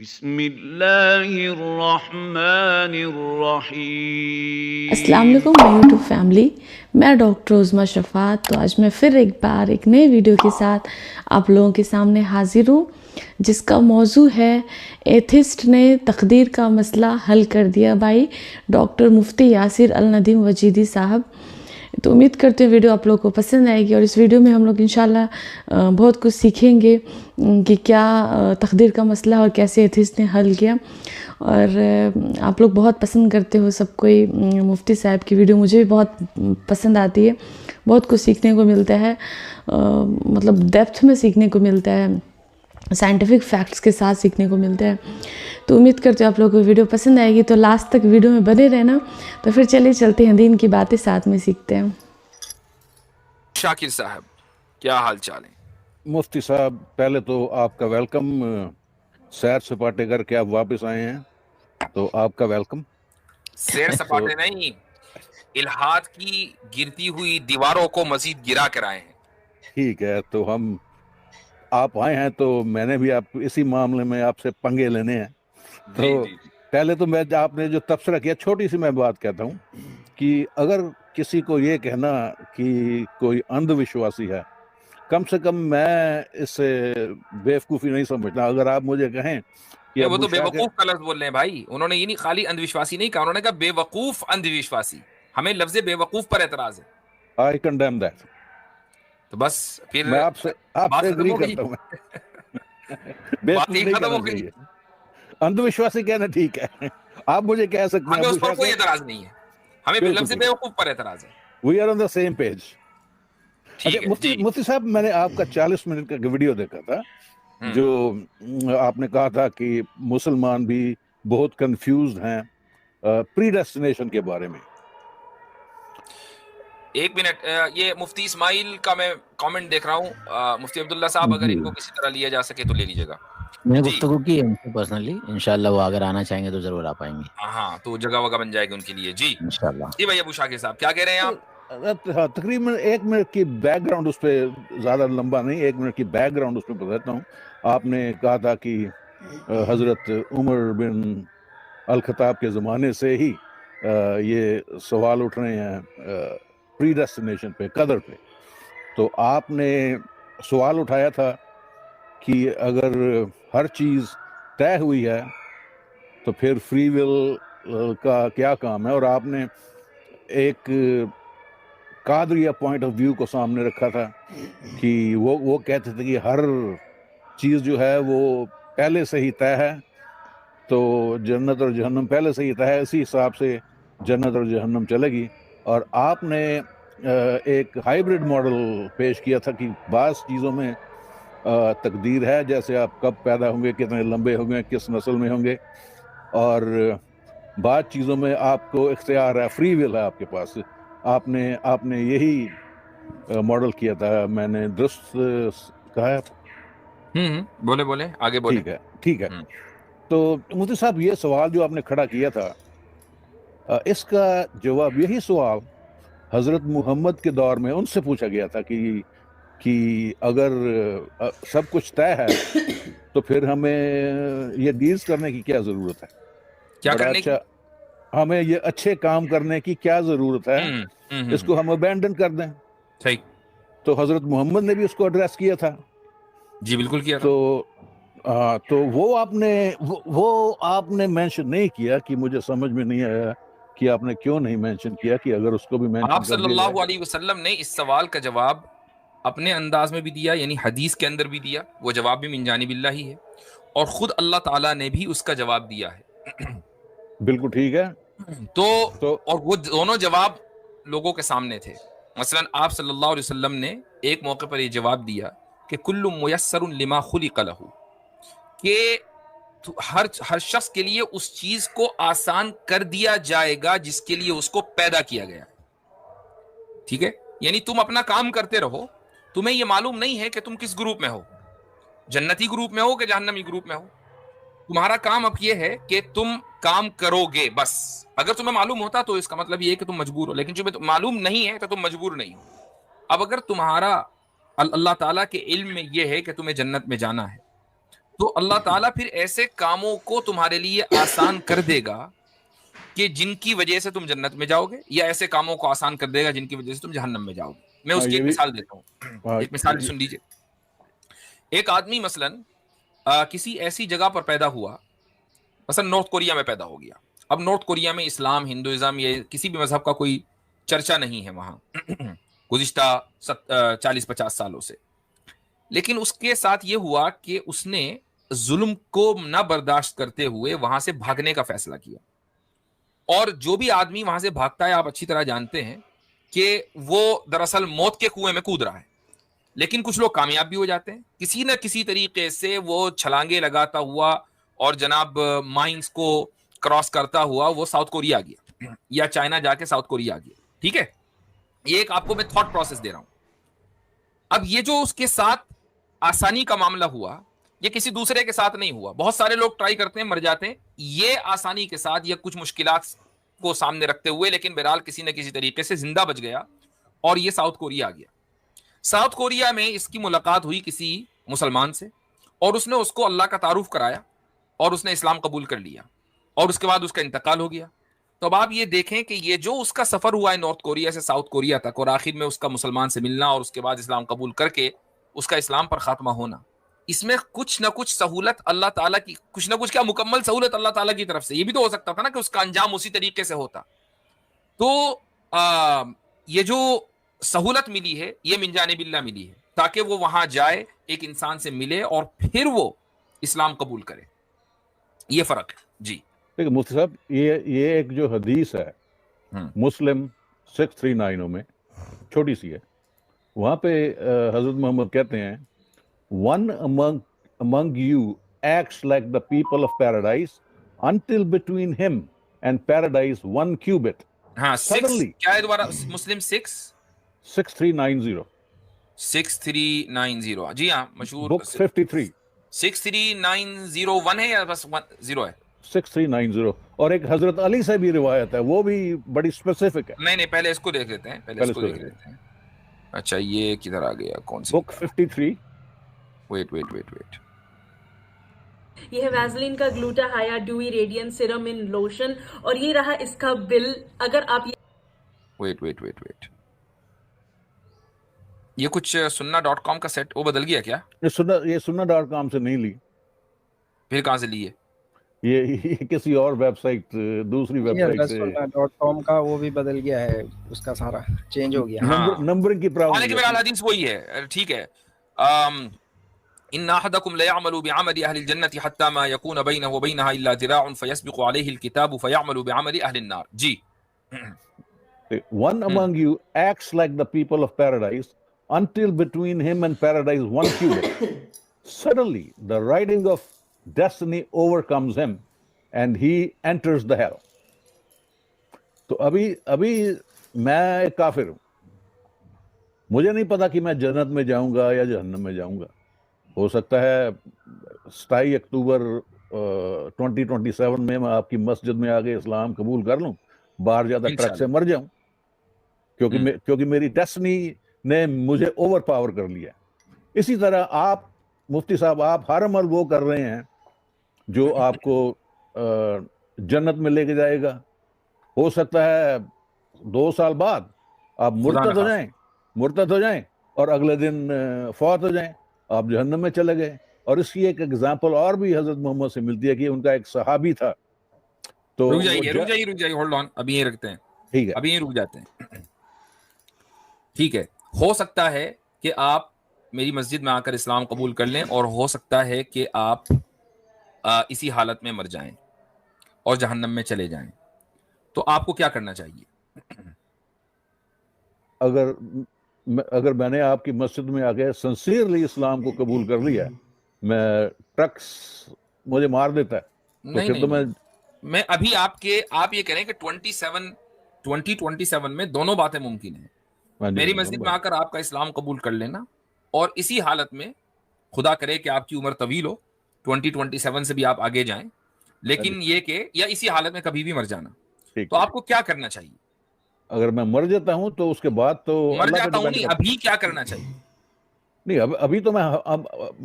بسم اللہ الرحمن الرحیم۔ السلام علیکم مائی یوٹیوب فیملی، میں ڈاکٹر عظمیٰ شفاعت۔ تو آج میں پھر ایک بار ایک نئے ویڈیو کے ساتھ آپ لوگوں کے سامنے حاضر ہوں، جس کا موضوع ہے ایتھسٹ نے تقدیر کا مسئلہ حل کر دیا بائی ڈاکٹر مفتی یاسر الندیم وجیدی صاحب۔ تو امید کرتے ہیں ویڈیو آپ لوگوں کو پسند آئے گی، اور اس ویڈیو میں ہم لوگ انشاءاللہ بہت کچھ سیکھیں گے کہ کیا تقدیر کا مسئلہ اور کیسے ایتھسٹ نے حل کیا۔ اور آپ لوگ بہت پسند کرتے ہو سب کوئی مفتی صاحب کی ویڈیو، مجھے بھی بہت پسند آتی ہے، بہت کچھ سیکھنے کو ملتا ہے، مطلب ڈیپتھ میں سیکھنے کو ملتا ہے، سائنٹیفک فیکٹس کے ساتھ سیکھنے کو ملتا ہے۔ تو امید کرتے ہو آپ لوگوں کو ویڈیو پسند آئے گی، تو لاسٹ تک ویڈیو میں بنے رہنا۔ تو پھر چلیے چلتے ہیں، دین کی باتیں ساتھ میں سیکھتے ہیں۔ شاکر صاحب کیا حال چال ہے؟ مفتی صاحب پہلے تو آپ کا ویلکم، سیر سپاٹے کر کے آپ واپس آئے ہیں تو آپ کا ویلکم۔ سیر سپاٹے نہیں، الہاد کی گرتی ہوئی دیواروں کو مزید گرا کر آئے ہیں۔ ٹھیک ہے، تو ہم آپ آئے ہیں تو میں نے بھی آپ اسی معاملے میں آپ سے پنگے لینے ہیں۔ تو پہلے تو میں آپ نے جو تبصرہ کیا، چھوٹی سی میں بات کہتا ہوں کہ اگر کسی کو یہ کہنا کہ کوئی اندھ وشواسی ہے، کم سے کم میں اس سے بیوقوفی نہیں سمجھتا۔ اگر آپ مجھے کہیں کہ وہ تو بے ابو وقوف کا لفظ بول رہے ہیں بھائی، انہوں نے یہ نہیں خالی اندھ وشواسی نہیں کہا، انہوں نے کہا بے وقوف اندھ وشواسی۔ ہمیں لفظ بے وقوف پر اعتراض ہے۔ آئی کنڈیم دیٹ، تو بس پھر میں آپ سے بات ختم ایگری ہو گئی، کرتا ہوں۔ بات بیوقوف یہی نہیں ختم کہنا ہو گئی۔ چاہیے، اندھ وشواسی کہنا ٹھیک ہے، آپ مجھے کہہ سکتے ہیں ہمیں ابو اس پر شاہ کوئی صاحب۔ اعتراض نہیں ہے، ہمیں بالکل لفظ ٹھیک بے ہے، وقوف پر اعتراض ہے۔ We are on the same page. اچھا ٹھیک ہے جی۔ مفتی صاحب، میں نے آپ کا 40 منٹ کا ویڈیو دیکھا تھا، جو آپ نے کہا تھا کہ مسلمان بھی بہت کنفیوزڈ ہیں پری ڈیسٹینیشن کے بارے میں۔ ایک منٹ، یہ مفتی اسماعیل کا میں کامنٹ دیکھ رہا ہوں۔ مفتی عبداللہ صاحب اگر جی ان کو کسی طرح لیا جا سکے تو لے لیجیے گا۔ میں نے جی گفتگو کی ہے ان سے پرسنلی، انشاءاللہ وہ اگر آنا چاہیں گے تو ضرور آ پائیں گے ہاں، تو جگہ وگہ بن جائے گی ان کے لیے۔ جی انشاءاللہ۔ جی بھائی ابو شاکر صاحب کیا کہہ رہے ہیں آپ؟ ہاں، تقریباً 1 منٹ کی بیک گراؤنڈ، اس پہ زیادہ لمبا نہیں، 1 منٹ کی بیک گراؤنڈ اس پہ بتاتا ہوں۔ آپ نے کہا تھا کہ حضرت عمر بن الخطاب کے زمانے سے ہی یہ سوال اٹھ رہے ہیں پری ڈیسٹینیشن پہ، قدر پہ۔ تو آپ نے سوال اٹھایا تھا کہ اگر ہر چیز طے ہوئی ہے تو پھر فری ول کا کیا کام ہے، اور آپ نے ایک قادریہ پوائنٹ آف ویو کو سامنے رکھا تھا کہ وہ کہتے تھے کہ ہر چیز جو ہے وہ پہلے سے ہی طے ہے، تو جنت اور جہنم پہلے سے ہی طے ہے، اسی حساب سے جنت اور جہنم چلے گی۔ اور آپ نے ایک ہائیبرڈ ماڈل پیش کیا تھا کہ بعض چیزوں میں تقدیر ہے، جیسے آپ کب پیدا ہوں گے، کتنے لمبے ہوں گے، کس نسل میں ہوں گے، اور بعض چیزوں میں آپ کو اختیار ہے، فری ول ہے آپ کے پاس۔ آپ نے یہی ماڈل کیا تھا، میں نے درست کہا ہے؟ بولے بولے آگے بولے۔ ٹھیک ہے۔ تو مفتی صاحب، یہ سوال جو آپ نے کھڑا کیا تھا، اس کا جواب یہی سوال حضرت محمد کے دور میں ان سے پوچھا گیا تھا کہ اگر سب کچھ طے ہے تو پھر ہمیں یہ ڈیلز کرنے کی کیا ضرورت ہے؟ کیا بڑا کرنے کی؟ اچھا، ہمیں یہ اچھے کام کرنے کی کیا ضرورت ہے، اس کو ہم ابینڈن کر دیں۔ صحیح۔ تو حضرت محمد نے بھی اس کو ایڈریس کیا تھا۔ جی بالکل کیا تھا۔ تو وہ آپ نے مینشن نہیں کیا، کہ مجھے سمجھ میں نہیں آیا کہ آپ نے کیوں نہیں مینشن کیا، کہ اگر اس کو بھی مینشن آپ کر صلی دیا اللہ جائے۔ علیہ وسلم نے اس سوال کا جواب اپنے انداز میں بھی دیا، یعنی حدیث کے اندر بھی دیا، وہ جواب بھی من جانب اللہ ہی ہے، اور خود اللہ تعالیٰ نے بھی اس کا جواب دیا ہے۔ بالکل ٹھیک ہے۔ تو اور وہ دونوں جواب لوگوں کے سامنے تھے۔ مثلا آپ صلی اللہ علیہ وسلم نے ایک موقع پر یہ جواب دیا کہ کل میسر لما خلق لہ، کہ ہر شخص کے لیے اس چیز کو آسان کر دیا جائے گا جس کے لیے اس کو پیدا کیا گیا۔ ٹھیک ہے، یعنی تم اپنا کام کرتے رہو، تمہیں یہ معلوم نہیں ہے کہ تم کس گروپ میں ہو، جنتی گروپ میں ہو کہ جہنمی گروپ میں ہو۔ تمہارا کام اب یہ ہے کہ تم کام کرو گے بس۔ اگر تمہیں معلوم ہوتا تو اس کا مطلب یہ ہے کہ تم مجبور ہو، لیکن تمہیں معلوم نہیں ہے تو تم مجبور نہیں ہو۔ اب اگر تمہارا اللہ تعالیٰ کے علم میں یہ ہے کہ تمہیں جنت میں جانا ہے، تو اللہ تعالیٰ پھر ایسے کاموں کو تمہارے لیے آسان کر دے گا کہ جن کی وجہ سے تم جنت میں جاؤ گے، یا ایسے کاموں کو آسان کر دے گا جن کی وجہ سے تم جہنم میں جاؤ گے. میں اس کی ایک مثال دیتا ہوں. ایک مثال سن لیجیے. ایک آدمی مثلاً کسی ایسی جگہ پر پیدا ہوا، مثلا نارتھ کوریا میں پیدا ہو گیا. اب نارتھ کوریا میں اسلام، ہندوازم یا کسی بھی مذہب کا کوئی چرچا نہیں ہے وہاں گزشتہ 40-50 سالوں سے. لیکن اس کے ساتھ یہ ہوا کہ اس نے ظلم کو نہ برداشت کرتے ہوئے وہاں سے بھاگنے کا فیصلہ کیا. اور جو بھی آدمی وہاں سے بھاگتا ہے آپ اچھی طرح جانتے ہیں کہ وہ دراصل موت کے کنویں میں کود رہا ہے. لیکن کچھ لوگ کامیاب بھی ہو جاتے ہیں کسی نہ کسی طریقے سے، وہ چھلانگے لگاتا ہوا اور جناب مائنز کو کراس کرتا ہوا وہ ساؤتھ کوریا گیا، یا چائنا جا کے ساؤتھ کوریا گیا. ٹھیک ہے، یہ ایک آپ کو میں تھاٹ پروسیس دے رہا ہوں. اب یہ جو اس کے ساتھ آسانی کا معاملہ ہوا، یہ کسی دوسرے کے ساتھ نہیں ہوا. بہت سارے لوگ ٹرائی کرتے ہیں، مر جاتے ہیں. یہ آسانی کے ساتھ یا کچھ مشکلات کو سامنے رکھتے ہوئے، لیکن بہرحال کسی نہ کسی طریقے سے زندہ بچ گیا اور یہ ساؤتھ کوریا گیا. ساؤتھ کوریا میں اس کی ملاقات ہوئی کسی مسلمان سے، اور اس نے اس کو اللہ کا تعارف کرایا اور اس نے اسلام قبول کر لیا، اور اس کے بعد اس کا انتقال ہو گیا. تو اب آپ یہ دیکھیں کہ یہ جو اس کا سفر ہوا ہے نارتھ کوریا سے ساؤتھ کوریا تک، اور آخر میں اس کا مسلمان سے ملنا اور اس کے بعد اسلام قبول کر کے اس کا اسلام پر خاتمہ ہونا، اس میں کچھ نہ کچھ سہولت اللہ تعالیٰ کی، کچھ نہ کچھ کیا مکمل سہولت اللہ تعالیٰ کی طرف سے. یہ بھی تو ہو سکتا تھا نا کہ اس کا انجام اسی طریقے سے ہوتا. تو یہ جو سہولت ملی ہے یہ من جانب اللہ ملی ہے، تاکہ وہ وہاں جائے، ایک انسان سے ملے اور پھر وہ اسلام قبول کرے. یہ فرق ہے. جی دیکھیں مفتی صاحب، یہ ایک جو حدیث ہے مسلم 639 میں، چھوٹی سی ہے، وہاں پہ حضرت محمد کہتے ہیں one among you acts like the people of paradise until between him and paradise 1 cubit. ہاں، Suddenly, کیا ہے دوبارہ؟ مسلم 6390 6390. جی ہاں، مشہور book 53 63901 ہے یا بس 0 ہے؟ 6390. اور ایک حضرت علی سے بھی روایت ہے، وہ بھی بڑی اسپیسیفک ہے. نہیں پہلے اس کو دیکھ لیتے ہیں، پہلے اس کو دیکھ لیتے ہیں. اچھا یہ کدھر آ گیا؟ کون سی؟ بک 53. ویٹ یہ ہے ویزلین کا گلوٹا ہایا ڈیوی ریڈین سیرم ان لوشن، اور یہ رہا اس کا بل. اگر آپ ویٹ یہ کچھ sunna.com کا سیٹ وہ بدل گیا کیا؟ یہ sunna.com سے نہیں لی، پھر کہاں سے لیے؟ یہ کسی اور ویب سائٹ، دوسری ویب سائٹ سے. sunna.com کا وہ بھی بدل گیا ہے، اس کا سارا چینج ہو گیا. نمبرنگ کی پرابلم. لیکن میرا حدیث وہی ہے. ٹھیک ہے. ان احدکم لیعمل بعمل اہل الجنۃ حتی ما یکون بینہ وبینہا الا ذراع فیسبق علیہ الکتاب فیعمل بعمل اہل النار. جی One among you acts like the people of paradise until between him and paradise 1 cubit. Suddenly the writing of destiny overcomes him and he enters the hell. تو ابھی میں ایک کافر ہوں، مجھے نہیں پتا کہ میں جنت میں جاؤں گا یا جہنم میں جاؤں گا. ہو سکتا ہے 27 اکتوبر 2027 میں آپ کی مسجد میں آگے اسلام قبول کر لوں، باہر جاتا ٹرک سے مر جاؤں، کیونکہ میری ڈیسٹنی نے مجھے اوور پاور کر لیا. اسی طرح آپ مفتی صاحب، آپ ہر عمل وہ کر رہے ہیں جو آپ کو جنت میں لے کے جائے گا. ہو سکتا ہے 2 سال بعد آپ مرتد ہو جائیں اور اگلے دن فوت ہو جائیں، آپ جہنم میں چلے گئے. اور اس کی ایک ایگزامپل اور بھی حضرت محمد سے ملتی ہے کہ ان کا ایک صحابی تھا. تو رک جائیے ہولڈ آن، ابھی یہ رکھتے ہیں. ٹھیک ہے، ابھی یہ رک جاتے ہیں. ٹھیک ہے، ہو سکتا ہے کہ آپ میری مسجد میں آ کر اسلام قبول کر لیں، اور ہو سکتا ہے کہ آپ اسی حالت میں مر جائیں اور جہنم میں چلے جائیں. تو آپ کو کیا کرنا چاہیے؟ اگر میں نے آپ کی مسجد میں آ کے سنسیئرلی اسلام کو قبول کر لیا، میں ٹرکس مجھے مار دیتا ہے، تو پھر تو میں ابھی آپ یہ کہہ رہے ہیں کہ 2027 میں دونوں باتیں ممکن ہیں. میری مسجد میں آ کر آپ کا اسلام قبول کر لینا، اور اسی حالت میں خدا کرے کہ آپ کی عمر طویل ہو، 2027 سے بھی آپ آگے جائیں، لیکن یہ کہ یا اسی حالت میں کبھی بھی مر جانا. تو آپ کو کیا کرنا چاہیے؟ اگر میں مر جاتا ہوں تو اس کے بعد تو مر جاتا ہوں نہیں، ابھی کیا کرنا چاہیے؟ نہیں ابھی تو میں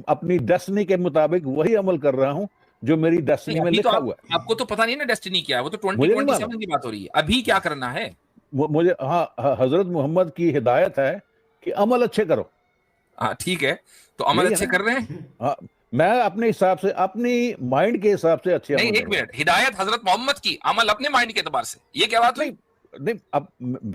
اپنی ڈیسٹنی کے مطابق وہی عمل کر رہا ہوں جو میری ڈیسٹنی میں لکھا ہوا ہے. آپ کو تو پتا نہیں نا ڈیسٹنی کیا ہے, وہ تو مجھے نہیں 2027 معلوم. کی بات ہو رہی ہے. ابھی کیا کرنا ہے؟ مجھے حضرت محمد کی ہدایت ہے کہ عمل اچھے کرو. ہاں ٹھیک ہے, تو عمل اچھے کر رہے ہیں. میں اپنے حساب سے, اپنی مائنڈ کے حساب سے اچھے نہیں عمل ایک منٹ, ہدایت حضرت محمد کی, عمل اپنے مائنڈ کے اعتبار سے, یہ کیا بات ہوئی؟ نہیں اب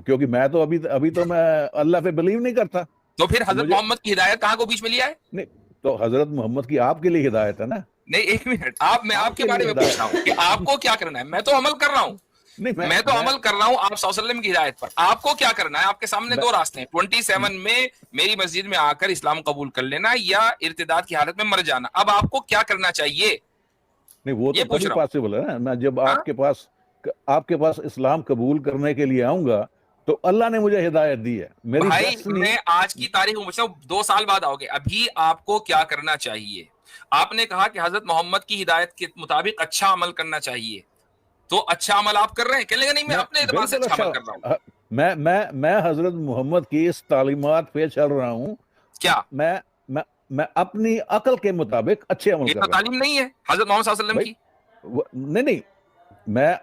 کیونکہ میں تو ابھی تو میں اللہ پہ بلیو نہیں کرتا. تو پھر حضرت محمد کی ہدایت کہاں کو بیچ میں لیا ہے؟ نہیں تو حضرت محمد کی آپ کے لیے ہدایت ہے نا. نہیں ایک منٹ, میں آپ کے بارے میں پوچھ رہا ہوں کہ آپ کو کیا کرنا ہے. میں تو عمل کر رہا ہوں, میں تو عمل کر رہا ہوں آپ صلی اللہ علیہ وسلم کی ہدایت پر. آپ کو کیا کرنا ہے؟ آپ کے سامنے دو راستے ہیں. 27 میں میری مسجد میں آ کر اسلام قبول کر لینا یا ارتداد کی حالت میں مر جانا. اب آپ کو کیا کرنا چاہیے؟ نہیں وہ تو تبھی پاسبل ہے نا. میں جب آپ کے پاس اسلام قبول کرنے کے لیے آؤں گا تو اللہ نے مجھے ہدایت دی ہے. میری بھائی میں آج کی تاریخ میں پوچھ رہا ہوں, 2 سال بعد آؤ گے, ابھی آپ کو کیا کرنا چاہیے؟ آپ نے کہا کہ حضرت محمد کی ہدایت کے مطابق اچھا عمل کرنا چاہیے, تو اچھا عمل آپ کر رہے ہیں. کہ لے گا نہیں میں اپنے اعتبار سے اچھا عمل کر رہا ہوں. میں حضرت محمد کی اس تعلیمات پہ چل رہا ہوں. کیا میں اپنی عقل کے مطابق اچھے عمل کر رہا ہوں. یہ تو تعلیم نہیں ہے حضرت محمد صلی اللہ علیہ وسلم کی. نہیں میں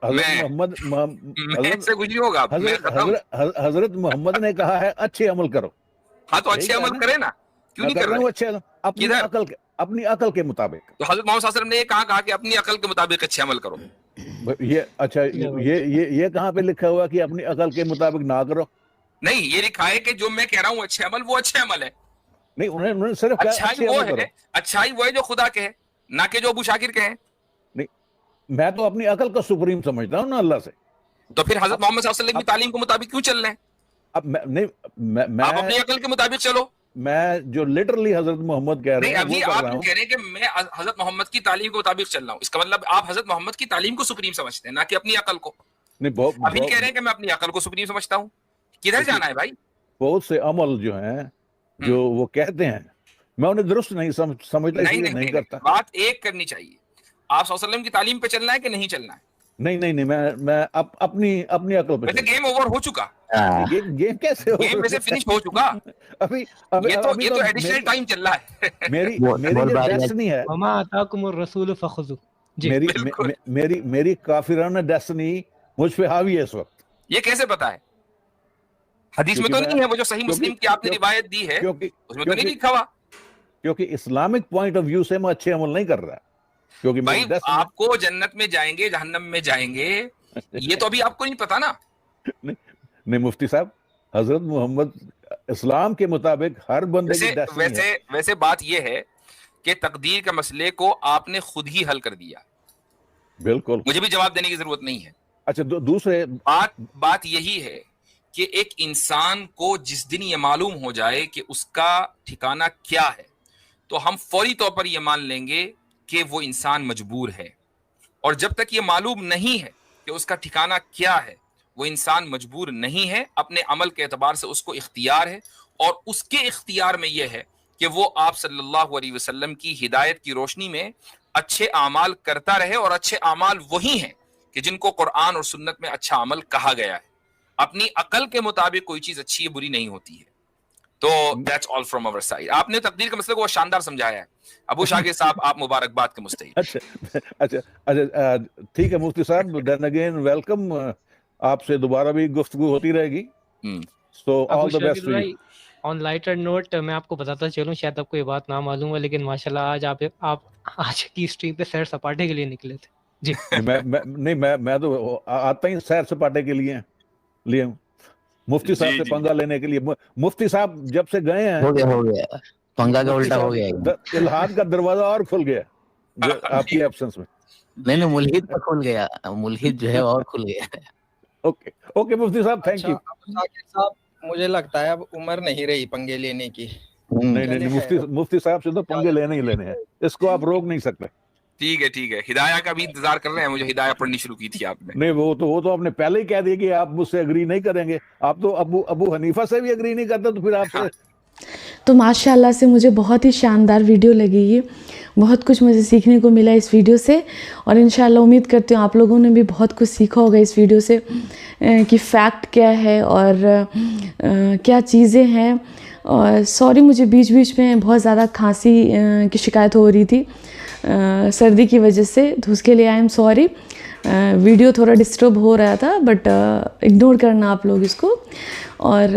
حضرت محمد سے کچھ نہیں ہوگا. حضرت محمد نے کہا ہے اچھے عمل کرو. ہاں تو اچھے عمل کرے نا, کیوں نہیں کر رہے ہیں؟ اپنی عقل کے مطابق. تو حضرت محمد صلی اللہ علیہ وسلم نے یہ کہا کہ اپنی عقل کے مطابق اچھے عمل کرو. یہ اچھا یہ کہاں پہ لکھا ہوا کہ اپنی عقل کے مطابق نہ کرو؟ نہیں, یہ لکھا ہے کہ جو میں کہہ رہا ہوں اچھے عمل, وہ اچھے عمل ہے. نہیں انہوں نے صرف اچھائی وہ ہے جو خدا کہے, نہ کہ جو ابو شاکر کہے. نہیں میں تو اپنی عقل کو سپریم سمجھتا ہوں نا اللہ سے. تو پھر حضرت محمد صلی اللہ علیہ وسلم کی تعلیم کے مطابق کیوں چل رہے ہیں؟ اب میں آپ اپنی عقل کے مطابق چلو. میں جو لٹرلی حضرت محمد کہہ رہے ہیں ابھی آپ کہہ رہے ہیں کہ میں حضرت محمد کی تعلیم کے مطابق چل رہا ہوں, اس کا مطلب آپ حضرت محمد کی تعلیم کو سپریم سمجھتے ہیں, نہ کہ اپنی عقل کو. ابھی کہہ رہے ہیں کہ میں اپنی عقل کو سپریم سمجھتا ہوں. کدھر جانا ہے بھائی؟ بہت سے عمل جو ہیں جو وہ کہتے ہیں میں انہیں درست نہیں سمجھتا, اس لیے نہیں کرتا. بات ایک کرنی چاہیے, آپ صلی اللہ علیہ وسلم کی تعلیم پہ چلنا ہے کہ نہیں چلنا ہے؟ نہیں میں اپنی عقل پہ. ویسے گیم اوور ہو چکا. گیم کیسے گیم ویسے فنش ہو چکا. ابھی یہ تو ایڈیشنل ٹائم چل رہا ہے. میری ڈیسٹنی ہے, وما آتاکم الرسول فخذوا. میری کافرانہ ڈیسٹنی مجھ پہ حاوی ہے اس وقت. یہ کیسے پتا ہے؟ حدیث میں تو نہیں ہے, وہ جو صحیح مسلم کی آپ نے روایت دی ہے اس میں تو نہیں لکھا ہوا. کیونکہ اسلامک پوائنٹ آف ویو سے میں اچھے عمل نہیں کر رہا. کیونکہ بھائی آپ کو جنت میں جائیں گے جہنم میں جائیں گے, یہ تو ابھی آپ کو نہیں پتا نا. نہیں مفتی صاحب, حضرت محمد اسلام کے مطابق ہر بندے کی ڈیسٹنی ہے. ویسے بات یہ ہے کہ تقدیر کے مسئلے کو آپ نے خود ہی حل کر دیا. بالکل, مجھے بھی جواب دینے کی ضرورت نہیں ہے. اچھا دوسرے بات یہی ہے کہ ایک انسان کو جس دن یہ معلوم ہو جائے کہ اس کا ٹھکانہ کیا ہے, تو ہم فوری طور پر یہ مان لیں گے کہ وہ انسان مجبور ہے. اور جب تک یہ معلوم نہیں ہے کہ اس کا ٹھکانہ کیا ہے, وہ انسان مجبور نہیں ہے. اپنے عمل کے اعتبار سے اس کو اختیار ہے, اور اس کے اختیار میں یہ ہے کہ وہ آپ صلی اللہ علیہ وسلم کی ہدایت کی روشنی میں اچھے اعمال کرتا رہے. اور اچھے اعمال وہی ہیں کہ جن کو قرآن اور سنت میں اچھا عمل کہا گیا ہے. اپنی عقل کے مطابق کوئی چیز اچھی ہے بری نہیں ہوتی ہے. تو that's all from our side. آپ نے تقدیر کے مسئلے کو شاندار سمجھایا ہے. ابو شاکر صاحب آپ مبارکباد کے مستحق. اچھا ٹھیک ہے مفتی صاحب, then again welcome. آپ سے دوبارہ بھی گفتگو ہوتی رہے گی. So all the best to you. On lighter note میں آپ کو بتاتا چلوں, شاید آپ کو یہ بات نہ معلوم ہو, لیکن ماشاءاللہ آپ آج کی اسٹریم پہ سیر سپاٹے کے لیے نکلے تھے. جی میں تو آتا ہی سیر سپاٹے کے لیے ہوں, مفتی صاحب سے پنگا لینے کے لیے. مفتی صاحب جب سے گئے ہیں ہو گیا پنگا کا الٹا ہو گیا, الحاد کا دروازہ اور کھل گیا آپ کی ایبسنس میں. نہیں ملحد کا کھل گیا, ملحد جو ہے اور کھل گیا. اوکے مفتی صاحب, تھینک یو. صاحب مجھے لگتا ہے اب عمر نہیں رہی پنگے لینے کی. نہیں مفتی صاحب سے تو پنگے لینے ہی لینے ہیں, اس کو آپ روک نہیں سکتے. ٹھیک ہے. ہدایہ کا بھی انتظار کر رہے ہیں, مجھے ہدایہ پڑھنی شروع کی تھی آپ نے. نہیں وہ تو آپ نے پہلے ہی کہہ دیا کہ آپ مجھ سے اگری نہیں کریں گے. آپ تو ابو حنیفہ سے بھی اگری نہیں کرتے, تو پھر آپ سے. تو ماشاءاللہ سے مجھے بہت ہی شاندار ویڈیو لگی یہ, بہت کچھ مجھے سیکھنے کو ملا اس ویڈیو سے. اور انشاءاللہ امید کرتی ہوں آپ لوگوں نے بھی بہت کچھ سیکھا ہوگا اس ویڈیو سے, کہ فیکٹ کیا ہے اور کیا چیزیں ہیں اور سوری مجھے بیچ بیچ میں بہت زیادہ کھانسی کی شکایت ہو رہی تھی سردی کی وجہ سے، تو اس کے لیے آئی ایم سوری. ویڈیو تھوڑا ڈسٹرب ہو رہا تھا بٹ اگنور کرنا آپ لوگ اس کو. اور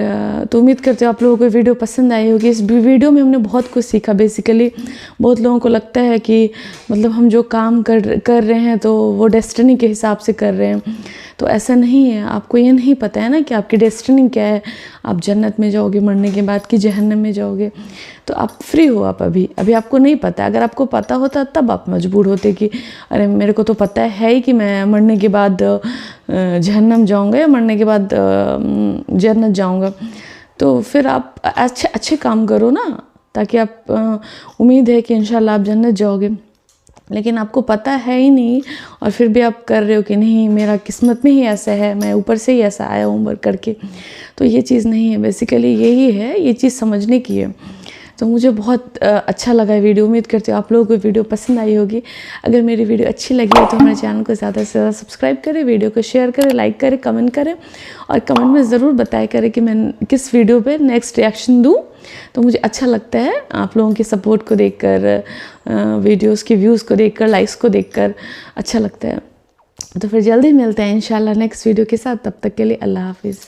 تو امید کرتے ہو آپ لوگوں کو ویڈیو پسند آئی ہوگی. اس ویڈیو میں ہم نے بہت کچھ سیکھا. بیسیکلی بہت لوگوں کو لگتا ہے کہ مطلب ہم جو کام کر رہے ہیں تو وہ ڈیسٹنی کے حساب سے کر رہے ہیں، تو ایسا نہیں ہے. آپ کو یہ نہیں پتہ ہے نا کہ آپ کی ڈیسٹنی کیا ہے. آپ جنت میں جاؤ گے مرنے کے بعد کہ جہنم میں جاؤ گے، تو آپ فری ہو. آپ ابھی آپ کو نہیں پتہ. اگر آپ کو پتہ ہوتا تب آپ مجبور ہوتے کہ ارے میرے کو تو پتہ ہے ہی کہ میں مرنے کے بعد جہنم جاؤں گا یا مرنے کے بعد جنت جاؤں گا. تو پھر آپ اچھے کام کرو نا، تاکہ آپ امید ہے کہ انشاءاللہ آپ جنت جاؤ گے. لیکن آپ کو پتہ ہے ہی نہیں اور پھر بھی آپ کر رہے ہو کہ نہیں میرا قسمت میں ہی ایسا ہے، میں اوپر سے ہی ایسا آیا ہوں عمر کر کے. تو یہ چیز نہیں ہے. بیسیکلی یہی ہے، یہ چیز سمجھنے کی ہے. تو مجھے بہت اچھا لگا ویڈیو. امید کرتی ہوں آپ لوگوں کو ویڈیو پسند آئی ہوگی. اگر میری ویڈیو اچھی لگی ہے تو ہمارے چینل کو زیادہ سے زیادہ سبسکرائب کریں، ویڈیو کو شیئر کریں، لائک کریں، کمنٹ کریں، اور کمنٹ میں ضرور بتایا کریں کہ میں کس ویڈیو پہ نیکسٹ ریاکشن دوں. تو مجھے اچھا لگتا ہے آپ لوگوں کی سپورٹ کو دیکھ کر، ویڈیوز کی ویوز کو دیکھ کر، لائکس کو دیکھ کر اچھا لگتا ہے. تو پھر جلدی ملتے ہیں انشاءاللہ نیکسٹ ویڈیو کے ساتھ. تب تک کے لیے اللہ حافظ.